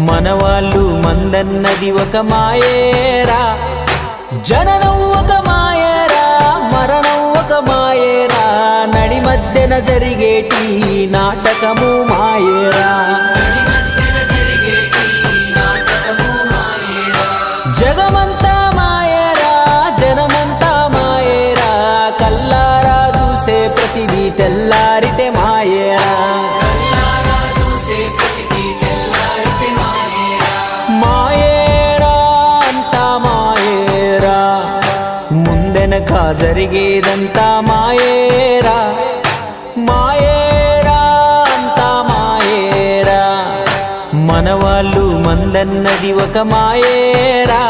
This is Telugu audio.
మనవాళ్ళు మందన్నది ఒక మాయేరా, జననం ఒక మాయేరా, మరణం ఒక మాయేరా, నడి మధ్యన జరిగేటి నాటకము మాయేరా. జగమంతా మాయేరా, జనమంతా మాయేరా, కల్లారా చూసే ప్రతిదీ తెల్లారితే మాయేరా. మాయేరా అంతా మాయేరా, ముందెనక జరిగేదంతా మాయేరా. మాయేరా అంతా మాయేరా, మనవాళ్ళు మందన్నది ఒక మాయేరా.